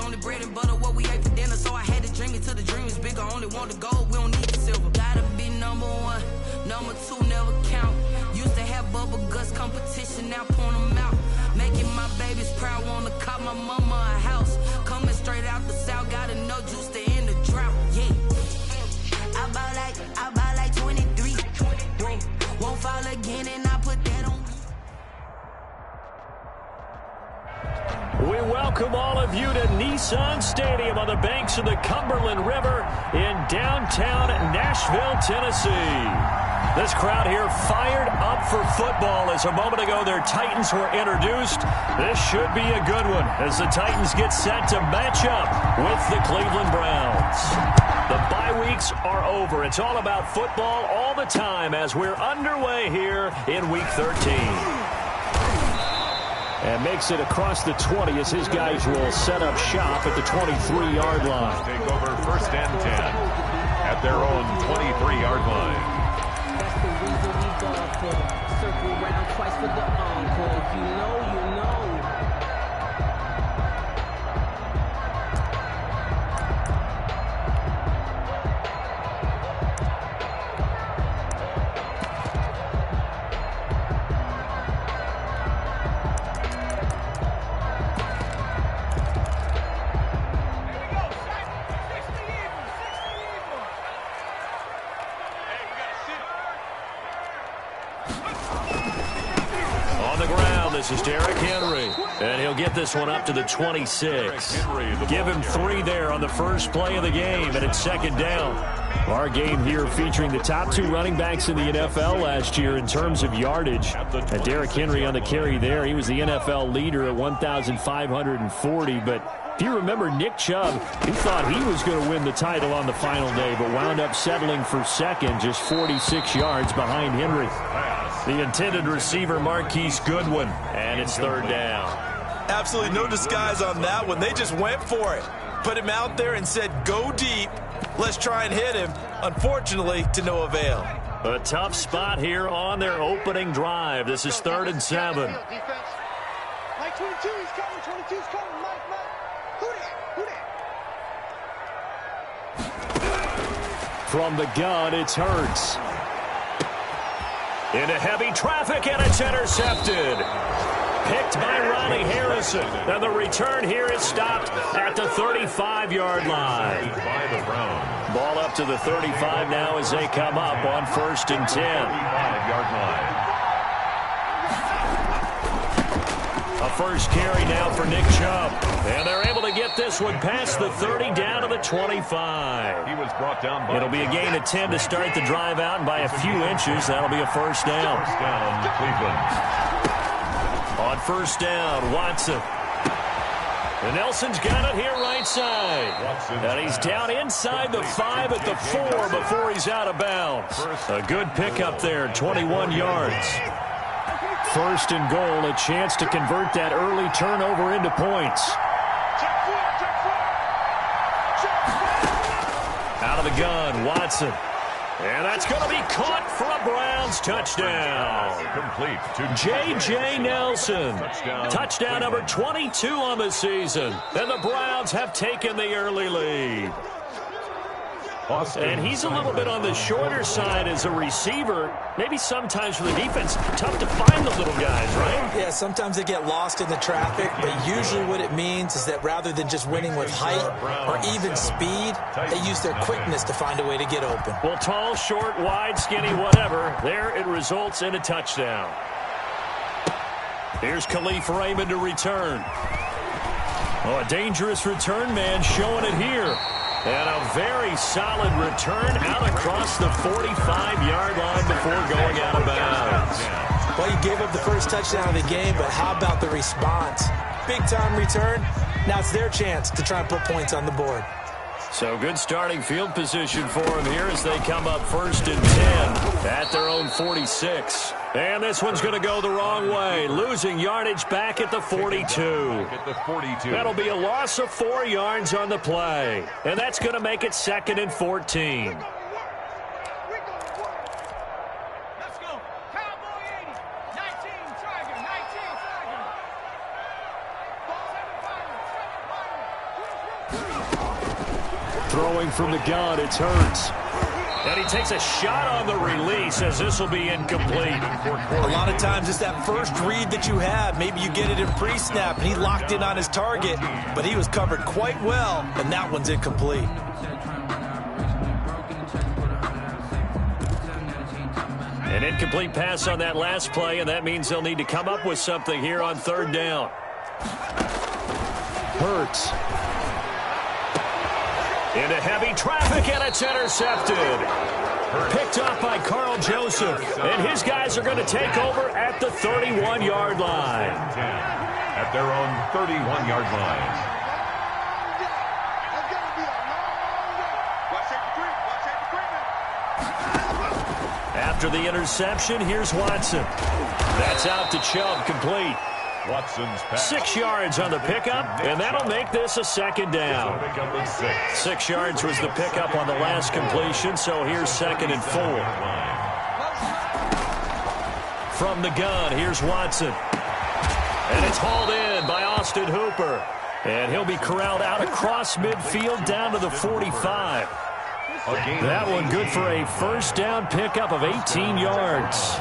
only bread and butter, what we ate for dinner. So I had to dream it till the dream is bigger. Only want the gold, we don't need the silver. Gotta be number one, number two never count. Used to have bubble guts competition, now point them out. Making my babies proud, wanna cop my mama a house. Coming straight out the south, got enough juice to end the drought. Yeah, I bought like 23. Won't fall again, and I put that on. We welcome all of you to Nissan Stadium on the banks of the Cumberland River in downtown Nashville, Tennessee. This crowd here fired up for football as a moment ago their Titans were introduced. This should be a good one as the Titans get set to match up with the Cleveland Browns. The bye weeks are over. It's all about football all the time as we're underway here in Week 13. And makes it across the 20 as his guys will set up shop at the 23-yard line. Take over 1st and 10 at their own 23-yard line. That's the reason we go for. Circle round twice for the encore. If you know, you know. This is Derrick Henry, and he'll get this one up to the 26. Give him 3 there on the first play of the game, and it's 2nd down. Our game here featuring the top 2 running backs in the NFL last year in terms of yardage. And Derrick Henry on the carry there. He was the NFL leader at 1,540, but if you remember Nick Chubb, he thought he was going to win the title on the final day, but wound up settling for 2nd, just 46 yards behind Henry. The intended receiver, Marquise Goodwin, and it's 3rd down. Absolutely no disguise on that one. They just went for it. Put him out there and said, go deep. Let's try and hit him. Unfortunately, to no avail. A tough spot here on their opening drive. This is 3rd and 7. Mike 22, he's coming. 22's coming. Mike. Who that? From the gun, it's Hurts. Into heavy traffic, and it's intercepted. Picked by Ronnie Harrison. And the return here is stopped at the 35-yard line. Ball up to the 35 now as they come up on 1st and 10. 35-yard line. A first carry now for Nick Chubb. And they're able to get this one past the 30 down to the 25. He was brought down by It'll be a gain of 10 to start the drive out, and by a few inches, that'll be a 1st down. 1st down, Cleveland. On 1st down, Watson. And Nelson's got it here right side. And he's down inside the 5 at the 4 before he's out of bounds. A good pickup there, 21 yards. 1st and goal, a chance to convert that early turnover into points. Out of the gun, Watson. And that's going to be caught for a Browns touchdown. Complete to J.J. Nelson. Touchdown number 22 on the season. And the Browns have taken the early lead. And he's a little bit on the shorter side as a receiver. Maybe sometimes for the defense, tough to find the little guys, right? Yeah, sometimes they get lost in the traffic, but usually what it means is that rather than just winning with height or even speed, they use their quickness to find a way to get open. Well, tall, short, wide, skinny, whatever, there it results in a touchdown. Here's Khalif Raymond to return. Oh, a dangerous return man showing it here. And a very solid return out across the 45-yard line before going out of bounds. Well, he gave up the first touchdown of the game, but how about the response? Big-time return. Now it's their chance to try and put points on the board. So good starting field position for them here as they come up 1st and 10 at their own 46. And this one's going to go the wrong way, losing yardage back at the 42. That'll be a loss of 4 yards on the play. And that's going to make it 2nd and 14. Throwing from the gun, it's Hurts. And he takes a shot on the release as this will be incomplete. A lot of times it's that first read that you have. Maybe you get it in pre-snap, and he locked in on his target, but he was covered quite well, and that one's incomplete. An incomplete pass on that last play, and that means they'll need to come up with something here on third down. Hurts. Into heavy traffic, and it's intercepted. Picked off by Carl Joseph, and his guys are going to take over at the 31-yard line. At their own 31-yard line. After the interception, here's Watson. That's out to Chubb, complete. Watson's pass. 6 yards on the pickup, and that'll make this a second down. 6 yards was the pickup on the last completion, so here's 2nd and 4. From the gun, here's Watson. And it's hauled in by Austin Hooper. And he'll be corralled out across midfield down to the 45. That one good for a first down pickup of 18 yards.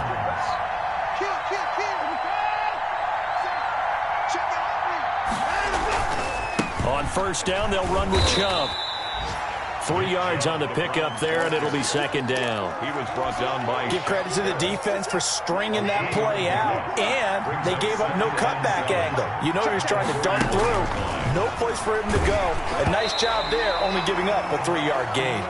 On first down, they'll run with Chubb. 3 yards on the pickup there, and it'll be second down. He was brought down by... Give credit to the defense for stringing that play out, and they gave up no cutback angle. You know he was trying to dart through. No place for him to go. A nice job there, only giving up a 3-yard gain.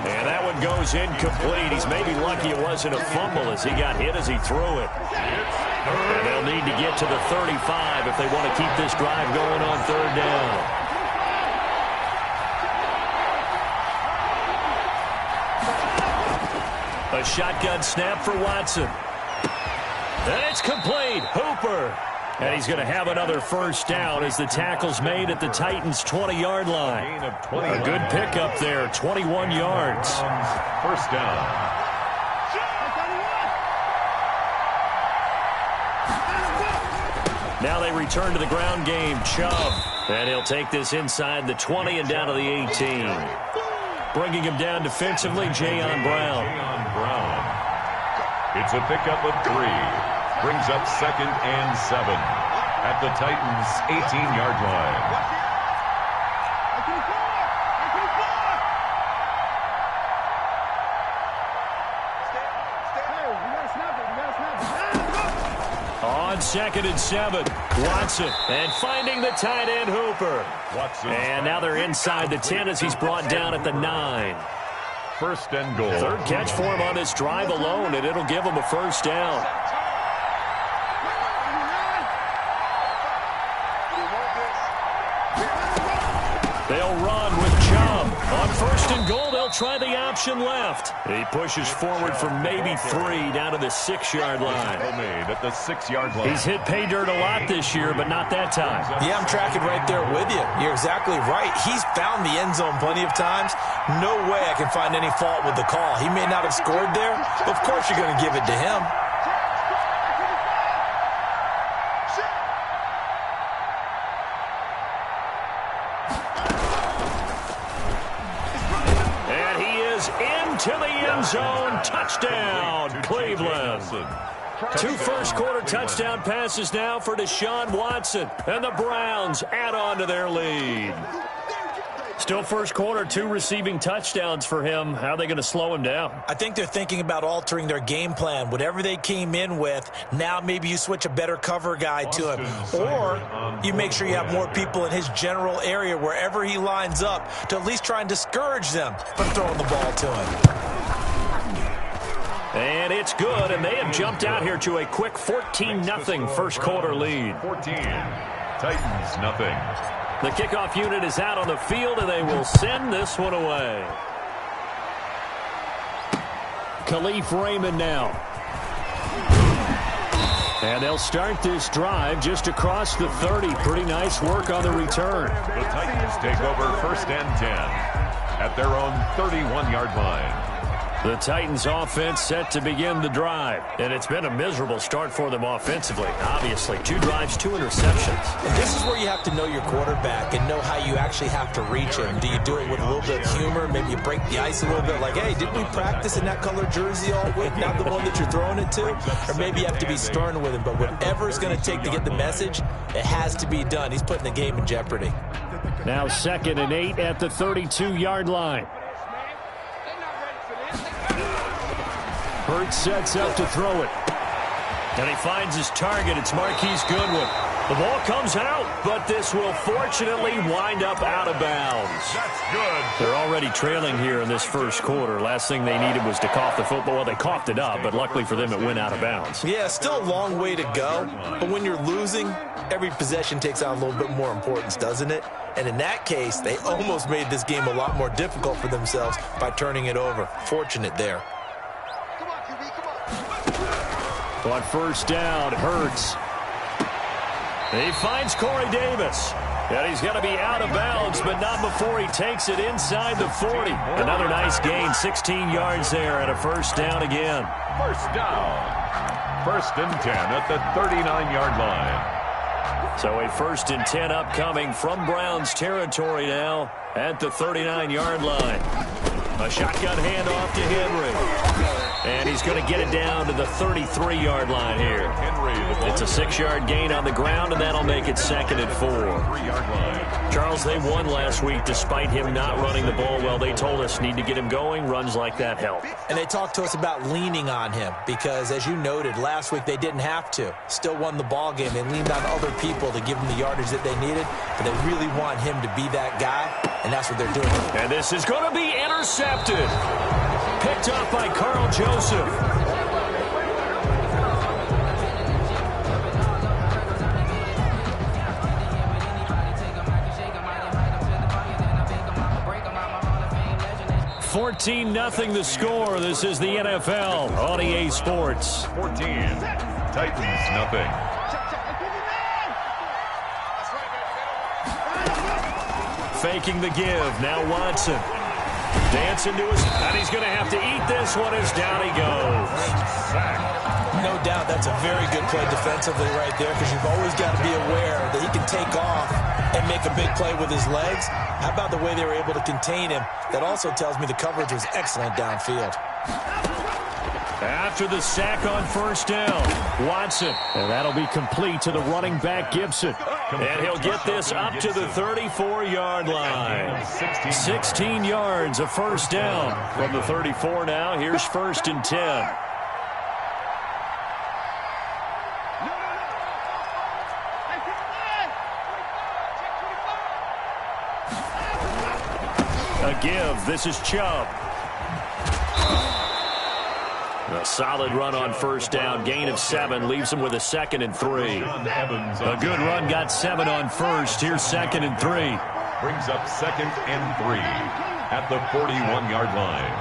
And that one goes incomplete. He's maybe lucky it wasn't a fumble as he got hit as he threw it. And they'll need to get to the 35 if they want to keep this drive going on third down. A shotgun snap for Watson. And it's complete. Hooper. And he's going to have another first down as the tackle's made at the Titans' 20-yard line. A good pickup there, 21 yards. First down. Now they return to the ground game. Chubb. And he'll take this inside the 20 and down to the 18. Bringing him down defensively, Jayon Brown. It's a pickup of 3. Brings up 2nd and 7 at the Titans' 18-yard line. On 2nd and 7, Watson, and finding the tight end Hooper. And now they're inside the 10 as he's brought down at the 9. First and goal. Third catch for him on this drive alone, and it'll give him a first down. They'll run with Chubb. On first and goal, they'll try the option left. He pushes forward for maybe 3 down to the 6-yard line. Made at the 6-yard line. He's hit pay dirt a lot this year, but not that time. Yeah, I'm tracking right there with you. You're exactly right. He's found the end zone plenty of times. No way I can find any fault with the call. He may not have scored there. Of course you're going to give it to him. To the end zone, touchdown, Cleveland. 2 first-quarter touchdown passes now for Deshaun Watson, and the Browns add on to their lead. Still first quarter, 2 receiving touchdowns for him. How are they going to slow him down? I think they're thinking about altering their game plan. Whatever they came in with, now maybe you switch a better cover guy to him. Or you make sure you have more people in his general area wherever he lines up to at least try and discourage them from throwing the ball to him. And it's good, and they have jumped out here to a quick 14-0 first quarter lead. 14, Titans nothing. The kickoff unit is out on the field, and they will send this one away. Khalif Raymond now. And they'll start this drive just across the 30. Pretty nice work on the return. The Titans take over first and 10 at their own 31-yard line. The Titans offense set to begin the drive. And it's been a miserable start for them offensively. Obviously, 2 drives, 2 interceptions. And this is where you have to know your quarterback and know how you actually have to reach him. Do you do it with a little bit of humor? Maybe you break the ice a little bit like, hey, didn't we practice in that color jersey all week? Not the one that you're throwing it to? Or maybe you have to be stern with him. But whatever it's going to take to get the message, it has to be done. He's putting the game in jeopardy. Now 2nd and 8 at the 32-yard line. Hurts sets up to throw it. And he finds his target. It's Marquise Goodwin. The ball comes out, but this will fortunately wind up out of bounds. That's good. They're already trailing here in this first quarter. Last thing they needed was to cough the football. Well, they coughed it up, but luckily for them, it went out of bounds. Yeah, still a long way to go. But when you're losing, every possession takes on a little bit more importance, doesn't it? And in that case, they almost made this game a lot more difficult for themselves by turning it over. Fortunate there. On first down, Hurts. He finds Corey Davis. And he's going to be out of bounds, but not before he takes it inside the 40. Another nice gain, 16 yards there, and a first down again. First down. 1st and 10 at the 39-yard line. So a 1st and 10 upcoming from Browns territory now at the 39-yard line. A shotgun handoff to Henry. And he's going to get it down to the 33-yard line here. It's a 6-yard gain on the ground, and that'll make it 2nd and 4. Charles, they won last week despite him not running the ball well. They told us need to get him going. Runs like that help. And they talked to us about leaning on him because, as you noted, last week they didn't have to. Still won the ball game. They leaned on other people to give them the yardage that they needed, but they really want him to be that guy, and that's what they're doing. And this is going to be intercepted. Picked up by Carl Joseph. $14-0 the score. This is the NFL on EA Sports. 14. Titans, nothing. Faking the give. Now Watson. Dancing to his, and he's going to have to eat this one as down he goes. No doubt that's a very good play defensively right there because you've always got to be aware that he can take off and make a big play with his legs. How about the way they were able to contain him? That also tells me the coverage was excellent downfield. After the sack on first down, Watson. And that'll be complete to the running back, Gibson. And he'll get this up to the 34-yard line. 16 yards, a first down from the 34 now. Here's 1st and 10. A give. This is Chubb. A solid run on first down. Gain of 7 leaves him with a 2nd and 3. A good run got 7 on first. Here's 2nd and 3. Brings up 2nd and 3 at the 41-yard line.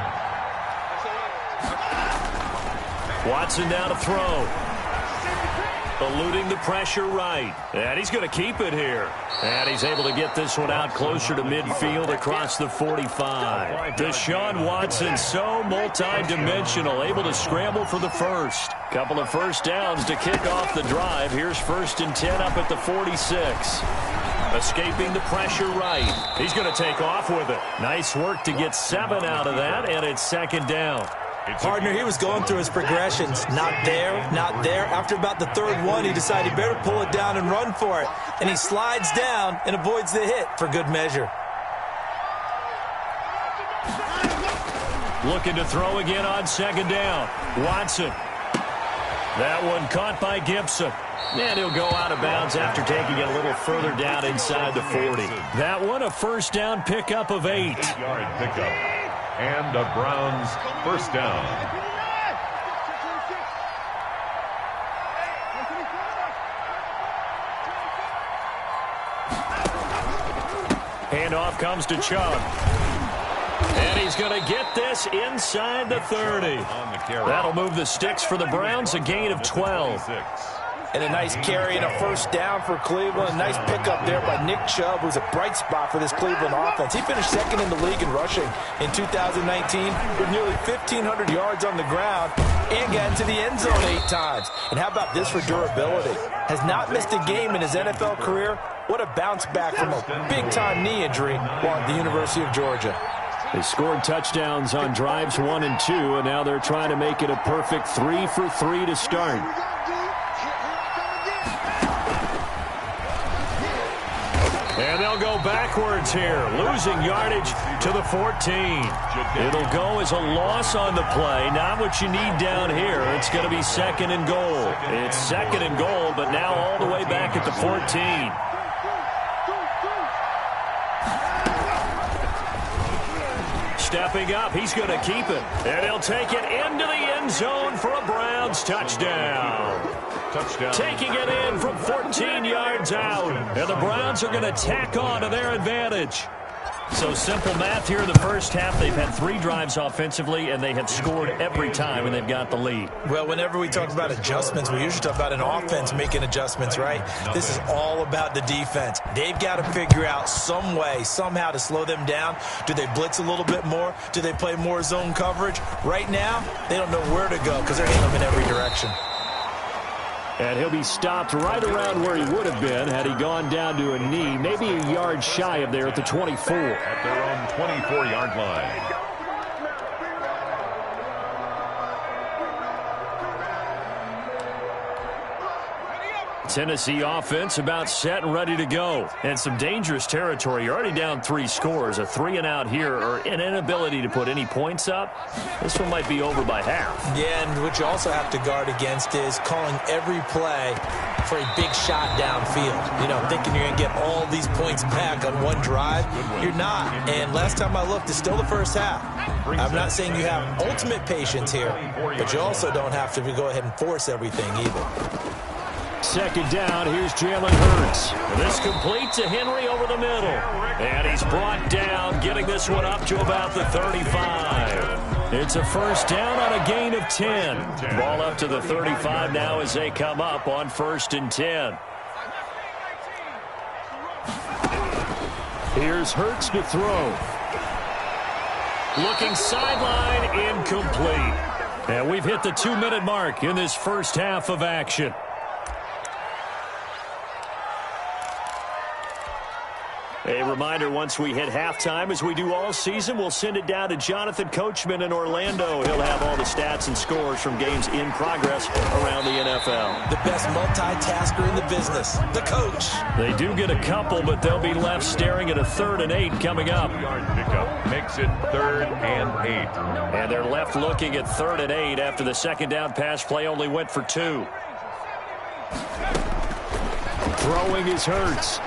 Watson now to throw. Eluding the pressure right. And he's going to keep it here. And he's able to get this one out closer to midfield across the 45. Deshaun Watson, so multi-dimensional, able to scramble for the first. Couple of first downs to kick off the drive. Here's 1st and 10 up at the 46. Escaping the pressure right. He's going to take off with it. Nice work to get 7 out of that, and it's 2nd down. Partner, he was going through his progressions. Not there, not there. After about the 3rd one, he decided he better pull it down and run for it. And he slides down and avoids the hit for good measure. Looking to throw again on 2nd down. Watson. That one caught by Gibson. And he'll go out of bounds after taking it a little further down inside the 40. That one a first down pickup of 8. 8-yard pickup. And the Browns first down. Handoff comes to Chubb. And he's going to get this inside the 30. That'll move the sticks for the Browns, a gain of 12. And a nice carry and a first down for Cleveland. A nice pickup there by Nick Chubb, who's a bright spot for this Cleveland offense. He finished second in the league in rushing in 2019 with nearly 1,500 yards on the ground and got into the end zone 8 times. And how about this for durability? Has not missed a game in his NFL career. What a bounce back from a big-time knee injury while at the University of Georgia. They scored touchdowns on drives 1 and 2, and now they're trying to make it a perfect 3 for 3 to start. And they'll go backwards here, losing yardage to the 14. It'll go as a loss on the play. Not what you need down here. It's going to be second and goal. It's second and goal, but now all the way back at the 14. Stepping up, he's going to keep it. And he'll take it into the end zone for a Browns touchdown. Taking it in from 14 yards out. And the Browns are going to tack on to their advantage. So simple math here in the first half. They've had 3 drives offensively, and they have scored every time, and they've got the lead. Well, whenever we talk about adjustments, we usually talk about an offense making adjustments, right? This is all about the defense. They've got to figure out some way, somehow to slow them down. Do they blitz a little bit more? Do they play more zone coverage? Right now, they don't know where to go because they're hitting them in every direction. And he'll be stopped right around where he would have been had he gone down to a knee, maybe a yard shy of there at the 24. At their own 24-yard line. Tennessee offense about set and ready to go. And some dangerous territory. You're already down 3 scores. A 3-and-out here, or an inability to put any points up. This one might be over by half. Yeah, and what you also have to guard against is calling every play for a big shot downfield. You know, thinking you're going to get all these points back on one drive. You're not. And last time I looked, it's still the first half. I'm not saying you have ultimate patience here, but you also don't have to go ahead and force everything either. Second down, here's Jalen Hurts. This completes to Henry over the middle. And he's brought down, getting this one up to about the 35. It's a first down on a gain of 10. Ball up to the 35 now as they come up on 1st and 10. Here's Hurts to throw. Looking sideline, incomplete. And we've hit the 2-minute mark in this first half of action. A reminder, once we hit halftime, as we do all season, we'll send it down to Jonathan Coachman in Orlando. He'll have all the stats and scores from games in progress around the NFL. The best multitasker in the business, the coach. They do get a couple, but they'll be left staring at a 3rd and 8 coming up. Yard pickup makes it 3rd and 8. And they're left looking at 3rd and 8 after the second down pass play only went for 2. Throwing is Hurts.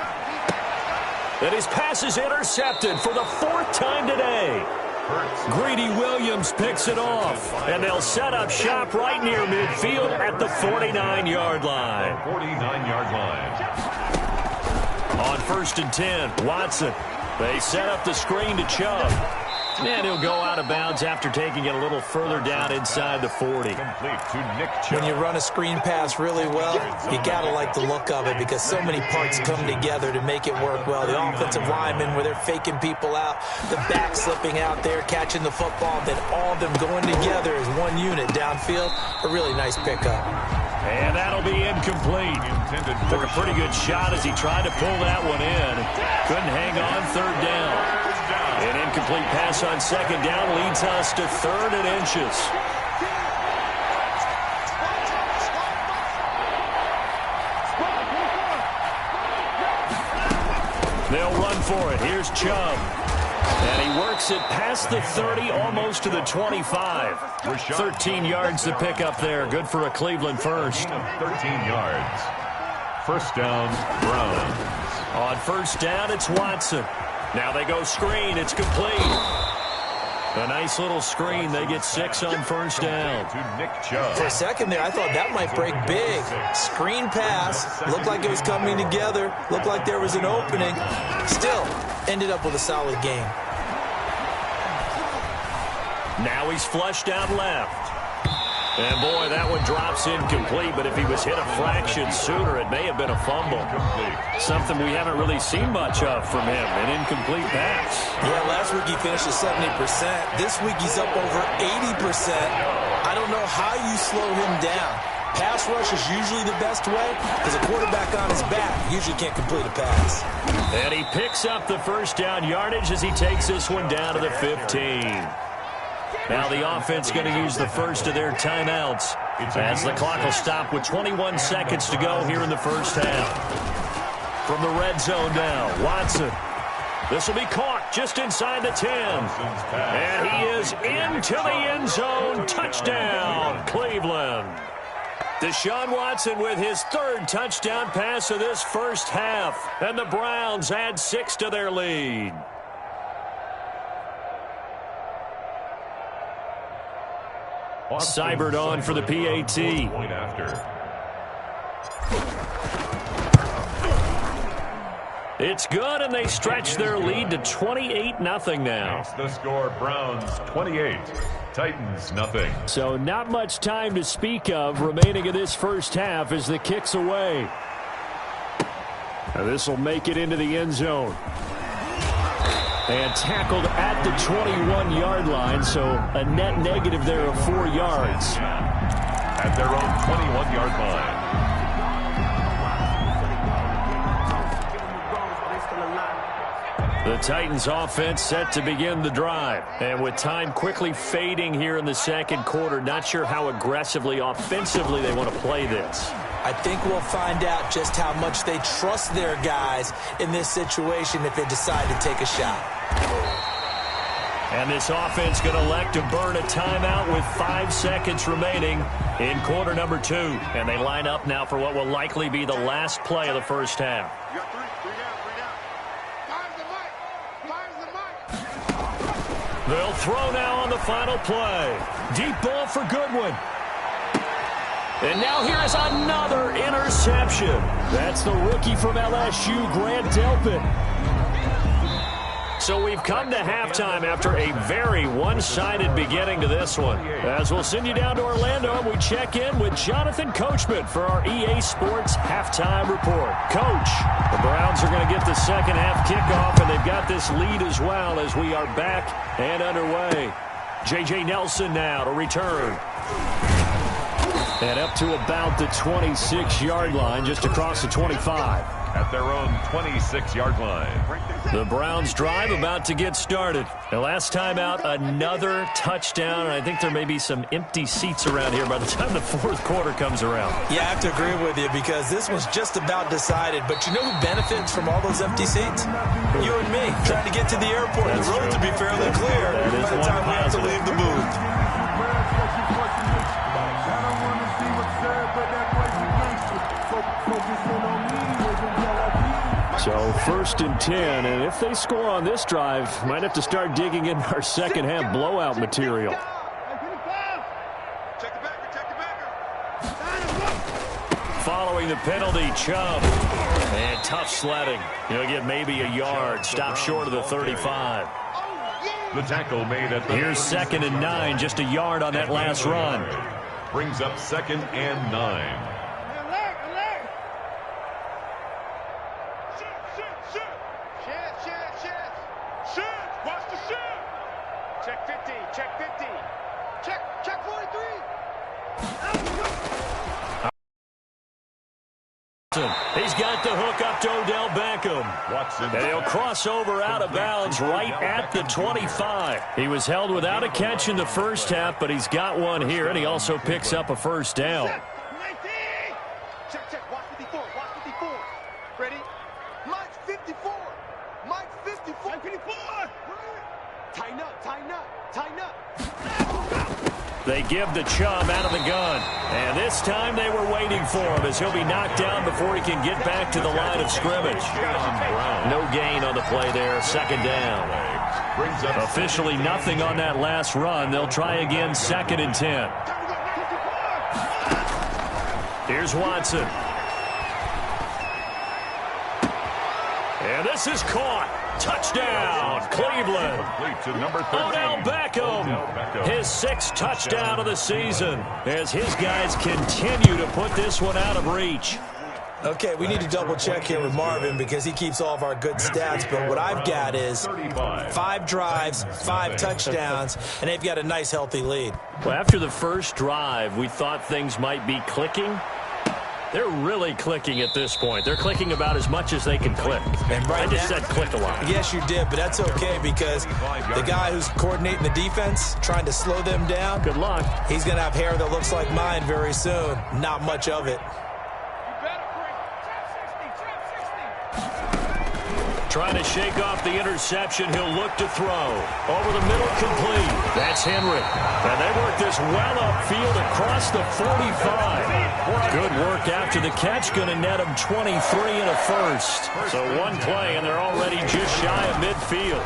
And his pass is intercepted for the 4th time today. Greedy Williams picks it off. And they'll set up shop right near midfield at the 49-yard line. 49-yard line. On 1st and 10, Watson. They set up the screen to Chubb. And he'll go out of bounds after taking it a little further down inside the 40. Complete to Nick Chubb. When you run a screen pass really well, you got to like the look of it because so many parts come together to make it work well. The offensive linemen, where they're faking people out, the back slipping out there, catching the football, then all of them going together as one unit downfield. A really nice pickup. And that'll be incomplete. Took a pretty good shot as he tried to pull that one in. Couldn't hang on 3rd down. An incomplete pass on 2nd down leads us to 3rd and inches. They'll run for it. Here's Chubb. And he works it past the 30, almost to the 25. 13 yards to pick up there. Good for a Cleveland first. 13 yards. First down, Browns. On 1st down, it's Watson. Now they go screen. It's complete. A nice little screen. They get 6 on 1st down. To Nick Chubb. For a second there, I thought that might break big. Screen pass. Looked like it was coming together. Looked like there was an opening. Still, ended up with a solid game. Now he's flushed out left. And, boy, that one drops incomplete, but if he was hit a fraction sooner, it may have been a fumble. Something we haven't really seen much of from him, an incomplete pass. Yeah, last week he finished at 70%. This week he's up over 80%. I don't know how you slow him down. Pass rush is usually the best way because a quarterback on his back usually can't complete a pass. And he picks up the first down yardage as he takes this one down to the 15. Now the offense going to use the first of their timeouts as the clock will stop with 21 seconds to go here in the first half. From the red zone now, Watson. This will be caught just inside the 10. And he is into the end zone. Touchdown, Cleveland. Deshaun Watson with his third touchdown pass of this first half. And the Browns add 6 to their lead. Seibert on for the PAT. It's good, and they stretch their lead to 28-0 now. It's the score, Browns 28, Titans nothing. So not much time to speak of remaining in this first half as the kick's away. Now this will make it into the end zone. And tackled at the 21-yard line, so a net negative there of 4 yards. At their own 21-yard line. The Titans offense set to begin the drive. And with time quickly fading here in the second quarter, not sure how aggressively, offensively they want to play this. I think we'll find out just how much they trust their guys in this situation if they decide to take a shot. And this offense going to elect to burn a timeout with 5 seconds remaining in quarter number 2. And they line up now for what will likely be the last play of the first half. You got three down. Fire's the mic. They'll throw now on the final play. Deep ball for Goodwin. And now here's another interception. That's the rookie from LSU, Grant Delpit. So we've come to halftime after a very one-sided beginning to this one. As we'll send you down to Orlando, and we check in with Jonathan Coachman for our EA Sports Halftime Report. Coach, the Browns are going to get the second half kickoff, and they've got this lead as well as we are back and underway. J.J. Nelson now to return. And up to about the 26-yard line, just across the 25. At their own 26-yard line. The Browns drive about to get started. The last time out, another touchdown, and I think there may be some empty seats around here by the time the fourth quarter comes around. Yeah, I have to agree with you because this was just about decided. But you know who benefits from all those empty seats? You and me, trying to get to the airport. That's the roads true. will be fairly clear by the time we have to leave the booth. So first and 10, and if they score on this drive, might have to start digging in our second half blowout material. Following the penalty, Chubb. And tough sledding. He'll get maybe a yard. Stop short of the 35. The tackle made at the Here's 2nd and 9, just a yard on that last run. Brings up 2nd and 9. Check 43. He's got the hook up to Odell Beckham. Watson. And he'll cross over out of bounds right at the 25. He was held without a catch in the first half, but he's got one here, and he also picks up a first down. 19. Check. Watch 54. Watch 54. Ready? Mike's 54. Mike's 54. 54. Tighten up. They give the Chubb out of the gun. And this time they were waiting for him as he'll be knocked down before he can get back to the line of scrimmage. No gain on the play there. 2nd down. Officially nothing on that last run. They'll try again 2nd and 10. Here's Watson. And this is caught. Touchdown, Cleveland. Complete to number 13. Odell Beckham, his 6th touchdown of the season, as his guys continue to put this one out of reach. Okay, we need to double-check here with Marvin because he keeps all of our good stats, but what I've got is 5 drives, 5 touchdowns, and they've got a nice, healthy lead. Well, after the first drive, we thought things might be clicking. They're really clicking at this point. They're clicking about as much as they can click. And right I just said click a lot. Yes, you did, but that's okay because the guy who's coordinating the defense, trying to slow them down, good luck. He's going to have hair that looks like mine very soon. Not much of it. Trying to shake off the interception. He'll look to throw. Over the middle, complete. That's Henry. And they work this well upfield across the 45. Good work after the catch. Going to net him 23 and a first. So one play, and they're already just shy of midfield.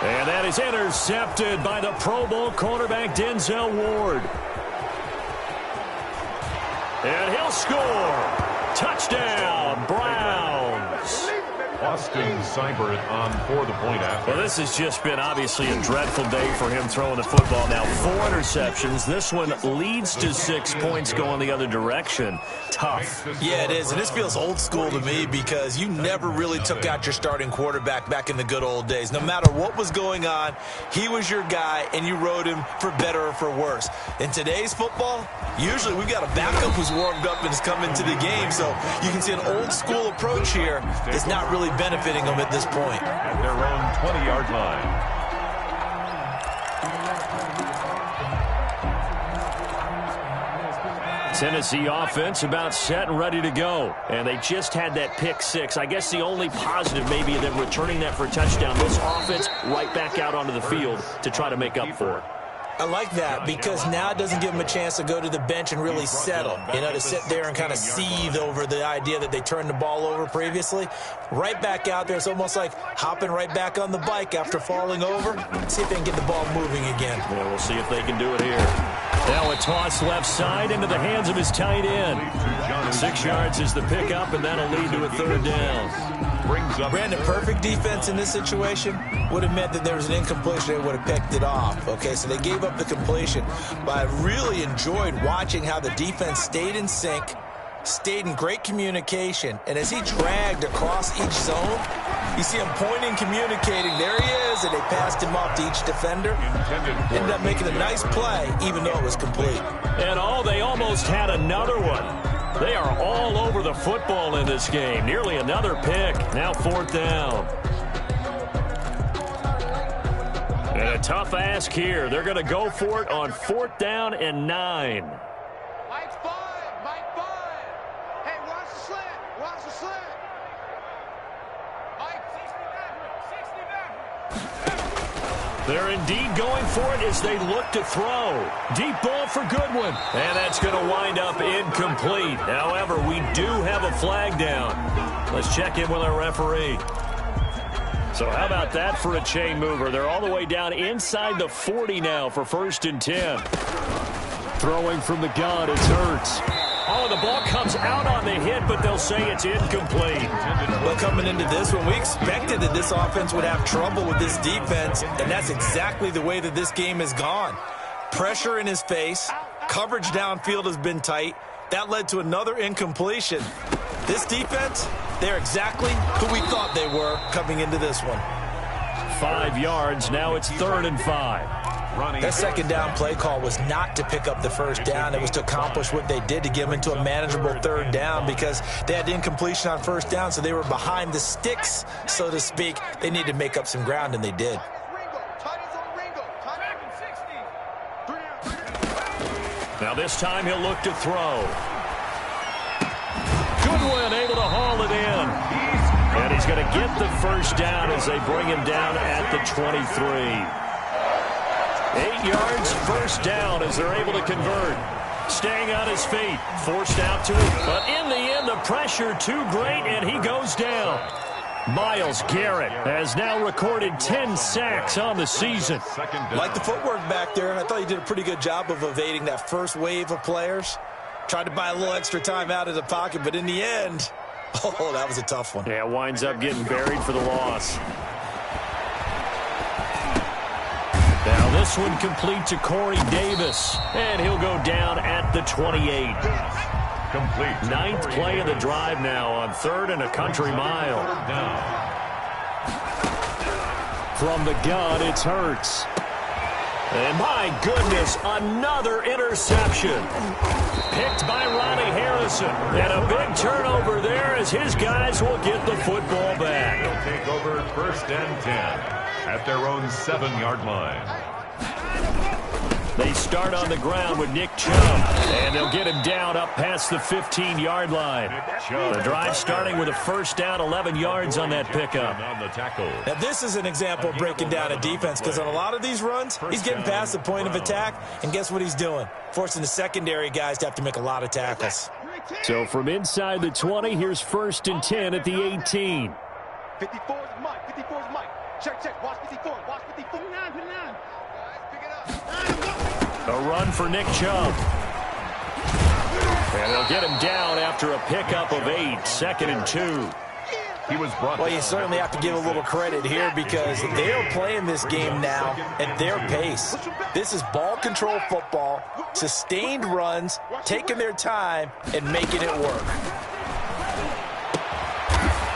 And that is intercepted by the Pro Bowl cornerback Denzel Ward. And he'll score. Touchdown, Browns. Austin Seibert on for the point after. Well, this has just been obviously a dreadful day for him throwing the football. Now 4 interceptions. This one leads to 6 points going the other direction. Tough. Yeah, it is. And this feels old school to me because you never really took out your starting quarterback back in the good old days. No matter what was going on, he was your guy, and you rode him for better or for worse. In today's football, usually we've got a backup who's warmed up and has come into the game. So you can see an old school approach here is not really benefiting them at this point. At their own 20-yard line. Tennessee offense about set and ready to go. And they just had that pick 6. I guess the only positive maybe of them returning that for a touchdown. This offense right back out onto the field to try to make up for it. I like that because now it doesn't give them a chance to go to the bench and really settle, to sit there and kind of seethe over the idea that they turned the ball over previously. Right back out there, it's almost like hopping right back on the bike after falling over. See if they can get the ball moving again. Yeah, we'll see if they can do it here. Now a toss left side into the hands of his tight end. 6 yards is the pickup, and that'll lead to a 3rd down. Brandon, perfect defense in this situation would have meant that there was an incompletion. They would have picked it off. Okay, so they gave up the completion. But I really enjoyed watching how the defense stayed in sync, stayed in great communication, and as he dragged across each zone, you see him pointing, communicating. There he is, and they passed him off to each defender. Ended up making a nice play, even though it was complete. And they almost had another one. They are all over the football in this game. Nearly another pick. Now 4th down. And a tough ask here. They're going to go for it on 4th down and 9. Mike 5. Hey, watch the slant. Watch the slant. Mike 60 They're indeed going for it as they look to throw. Deep ball for Goodwin. And that's going to wind up incomplete. However, we do have a flag down. Let's check in with our referee. So how about that for a chain mover? They're all the way down inside the 40 now for 1st and 10. Throwing from the gun, it's Hurts. Oh, the ball comes out on the hit, but they'll say it's incomplete. Well, coming into this one, we expected that this offense would have trouble with this defense, and that's exactly the way that this game has gone. Pressure in his face, coverage downfield has been tight. That led to another incompletion. This defense, they're exactly who we thought they were coming into this one. 5 yards, now it's 3rd and 5. That 2nd down play call was not to pick up the 1st down. It was to accomplish what they did to get them into a manageable 3rd down because they had incompletion on 1st down, so they were behind the sticks, so to speak. They needed to make up some ground, and they did. Now this time he'll look to throw. Goodwin able to haul it in. And he's going to get the 1st down as they bring him down at the 23. 8 yards, 1st down as they're able to convert. Staying on his feet, forced out to it. But in the end, the pressure too great, and he goes down. Myles Garrett has now recorded 10 sacks on the season. Like the footwork back there, I thought he did a pretty good job of evading that first wave of players. Tried to buy a little extra time out of the pocket, but in the end, Oh, that was a tough one. Yeah, winds up getting buried for the loss. Now this one complete to Corey Davis, and he'll go down at the 28. Complete. Ninth play of the drive now on 3rd and a country mile. From the gun, it's Hurts. And my goodness, another interception. Picked by Ronnie Harrison. And a big turnover there as his guys will get the football back. They'll take over 1st and 10 at their own 7-yard line. They start on the ground with Nick Chubb, and they'll get him down up past the 15-yard line. The drive starting with a 1st down, 11 yards on that pickup. Now, this is an example of breaking down a defense because on a lot of these runs, he's getting past the point of attack, and guess what he's doing? Forcing the secondary guys to have to make a lot of tackles. So from inside the 20, here's 1st and 10 at the 18. 54 is Mike. 54 is Mike. Check. Watch 54. Watch 54. 59. Pick it up. A run for Nick Chubb. And they'll get him down after a pickup of 8, 2nd and 2. He was brought Well, you certainly have to give a little credit here because they are playing this game now at their pace. This is ball control football, sustained runs, taking their time, and making it work.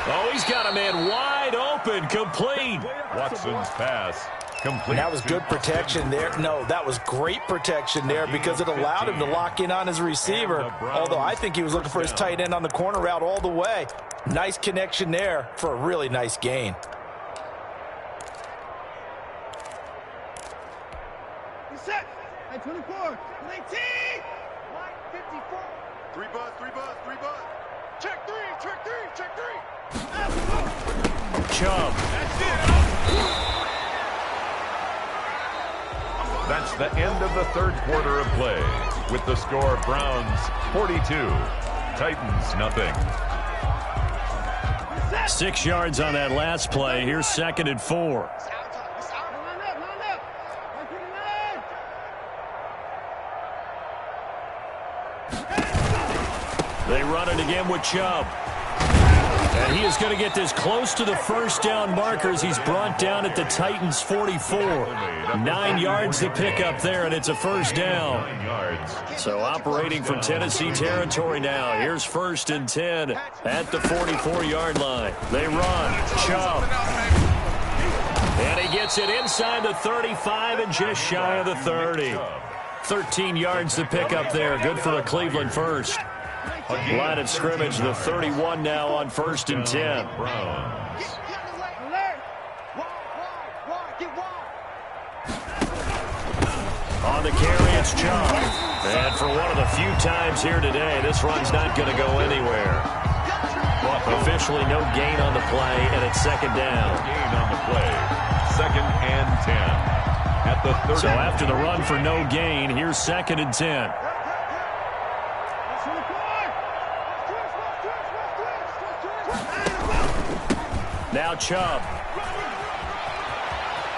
Oh, he's got a man wide open, complete. Watson's pass. Complete. That was good protection there. No, that was great protection there because it allowed him to lock in on his receiver. Although I think he was looking for his tight end on the corner route all the way. Nice connection there for a really nice gain. Set. 24. 19. Mike 54. 3 buzz. Check three. Chubb. That's it. That's the end of the 3rd quarter of play. With the score, Browns 42, Titans nothing. 6 yards on that last play. Here's 2nd and 4. They run it again with Chubb. And he is going to get this close to the 1st down markers. He's brought down at the Titans 44. 9 yards to pick up there, and it's a 1st down. 9 yards. So operating from Tennessee territory now. Here's 1st and 10 at the 44-yard line. They run. Chubb. And he gets it inside the 35 and just shy of the 30. 13 yards to pick up there. Good for a Cleveland 1st. Line of scrimmage, the 31 now on 1st and 10. On the carry, it's Chubb. And for one of the few times here today, this run's not going to go anywhere. Officially no gain on the play, and it's 2nd down. Gain on the play. 2nd and 10. At the 30. So after the run for no gain, here's 2nd and 10. Now Chubb.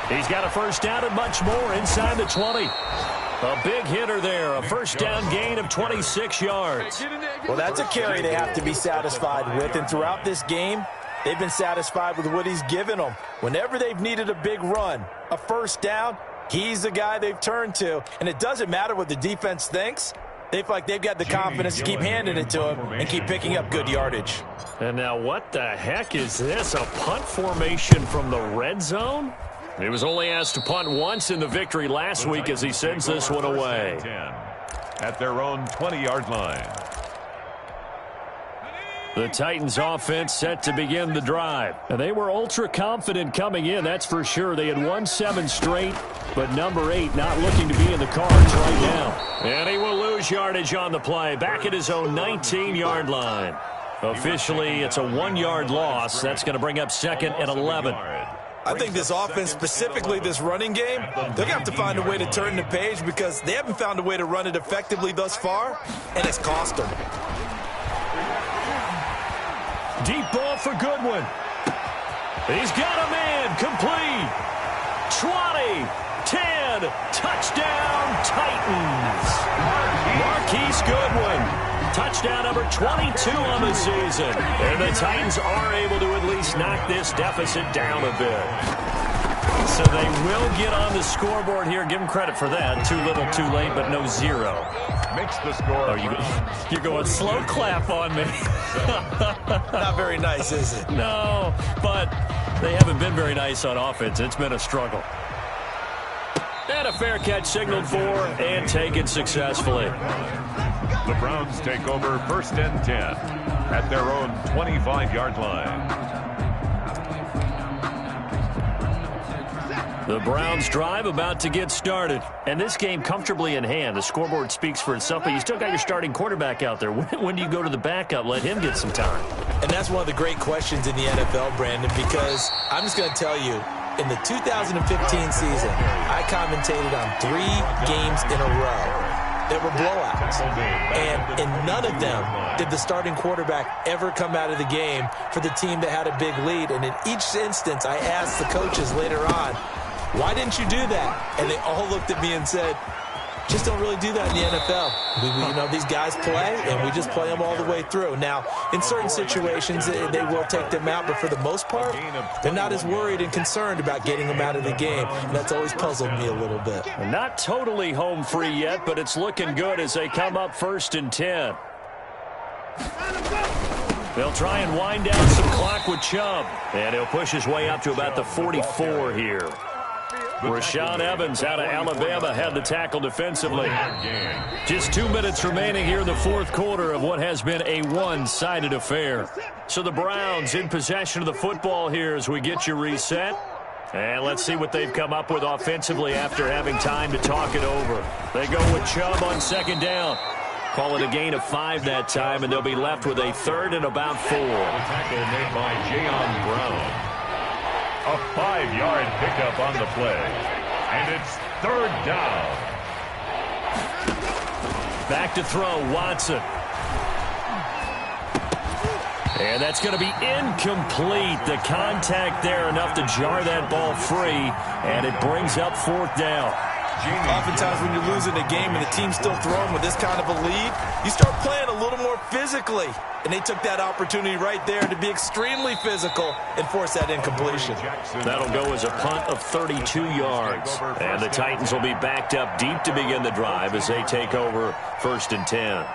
He's got a 1st down and much more inside the 20. A big hitter there. A 1st down gain of 26 yards. Well, that's a carry they have to be satisfied with. And throughout this game, they've been satisfied with what he's given them. Whenever they've needed a big run, a 1st down, he's the guy they've turned to. And it doesn't matter what the defense thinks. They feel like they've got the confidence to keep handing it to him and keep picking up good yardage. And now what the heck is this? A punt formation from the red zone? He was only asked to punt once in the victory last week as he sends this one away. At their own 20-yard line. The Titans offense set to begin the drive. And they were ultra confident coming in, that's for sure. They had won 7 straight, but number 8 not looking to be in the cards right now. And he will lose yardage on the play, back at his own 19-yard line. Officially, it's a 1-yard loss. That's going to bring up 2nd and 11. I think this offense, specifically this running game, they're going to have to find a way to turn the page because they haven't found a way to run it effectively thus far, and it's cost them. Deep ball for Goodwin. He's got a man, complete. 20, 10, touchdown Titans. Marquise Goodwin. Touchdown number 22 on the season. And the Titans are able to at least knock this deficit down a bit. So they will get on the scoreboard here. Give them credit for that. Too little, too late, but no zero. Makes the score. Oh, you're going slow clap on me. Not very nice, is it? No, but they haven't been very nice on offense. It's been a struggle. And a fair catch signaled for and taken successfully. The Browns take over 1st and 10 at their own 25-yard line. The Browns drive about to get started. And this game comfortably in hand. The scoreboard speaks for itself, but you still got your starting quarterback out there. When do you go to the backup? Let him get some time. And that's one of the great questions in the NFL, Brandon, because I'm just going to tell you, in the 2015 season, I commentated on 3 games in a row that were blowouts. And in none of them did the starting quarterback ever come out of the game for the team that had a big lead. And in each instance, I asked the coaches later on, why didn't you do that? And they all looked at me and said, just don't really do that in the NFL. These guys play, and we just play them all the way through. Now, in certain situations, they will take them out, but for the most part, they're not as worried and concerned about getting them out of the game. And that's always puzzled me a little bit. Not totally home free yet, but it's looking good as they come up 1st and 10. They'll try and wind down some clock with Chubb, and he'll push his way up to about the 44 here. Rashaan Evans out of Alabama had the tackle defensively. Just 2 minutes remaining here in the 4th quarter of what has been a one-sided affair. So the Browns in possession of the football here as we get you reset. And let's see what they've come up with offensively after having time to talk it over. They go with Chubb on 2nd down. Call it a gain of 5 that time, and they'll be left with a 3rd and about 4. Tackle made by Jayon Brown. A 5-yard pickup on the play. And it's 3rd down. Back to throw, Watson. And that's going to be incomplete. The contact there enough to jar that ball free. And it brings up 4th down. Oftentimes when you're losing a game and the team's still throwing with this kind of a lead, you start playing a little more physically. And they took that opportunity right there to be extremely physical and force that incompletion. That'll go as a punt of 32 yards. And the Titans will be backed up deep to begin the drive as they take over 1st and 10.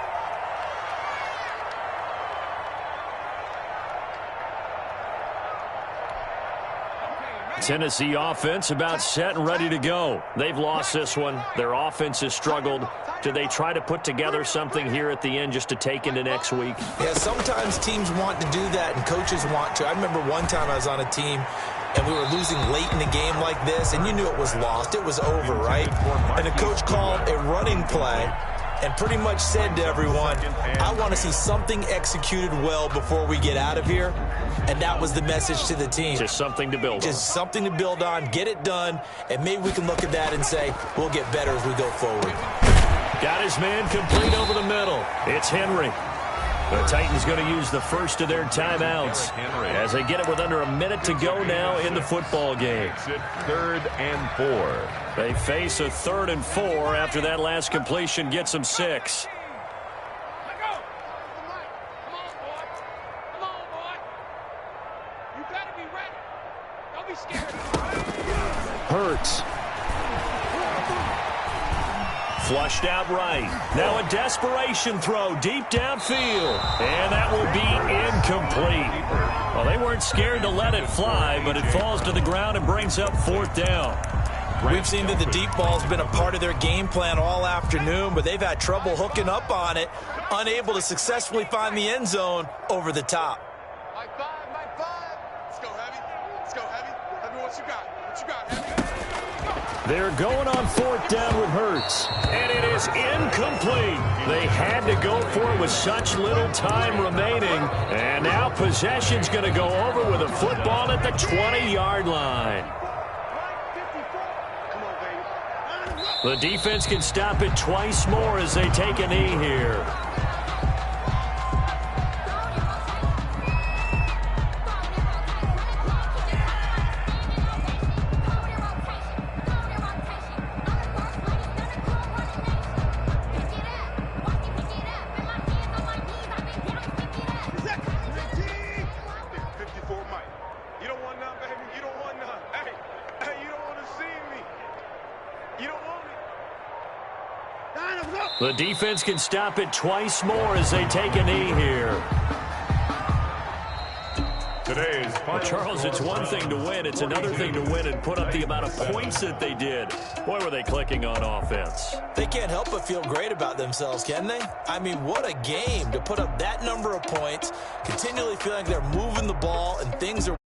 Tennessee offense about set and ready to go. They've lost this one. Their offense has struggled. Do they try to put together something here at the end just to take into next week? Yeah, sometimes teams want to do that and coaches want to. I remember one time I was on a team and we were losing late in the game like this, and you knew it was lost. It was over, right? And the coach called a running play and pretty much said to everyone, I want to see something executed well before we get out of here. And that was the message to the team. Just something to build on. Just something to build on, get it done, and maybe we can look at that and say, we'll get better as we go forward. Got his man complete over the middle. It's Henry. The Titans going to use the first of their timeouts as they get it with under a minute to go now in the football game. It's 3rd and 4. They face a 3rd and 4 after that last completion gets them 6. Hurts. Flushed out right. Now a desperation throw deep downfield. And that will be incomplete. Well, they weren't scared to let it fly, but it falls to the ground and brings up 4th down. We've seen that the deep ball's been a part of their game plan all afternoon, but they've had trouble hooking up on it, unable to successfully find the end zone over the top. Mike 5. Let's go, Heavy. Let's go, Heavy. Heavy, what you got? What you got, Heavy? They're going on 4th down with Hurts. And it is incomplete. They had to go for it with such little time remaining. And now possession's going to go over with a football at the 20-yard line. The defense can stop it twice more as they take a knee here. You don't want none, baby. You don't want none. Hey, you don't want to see me. You don't want me. The defense can stop it twice more as they take a knee here. Today's final Charles, it's one thing to win. It's another thing to win and put up the amount of points that they did. Boy, were they clicking on offense. They can't help but feel great about themselves, can they? I mean, what a game to put up that number of points, continually feeling like they're moving the ball and things are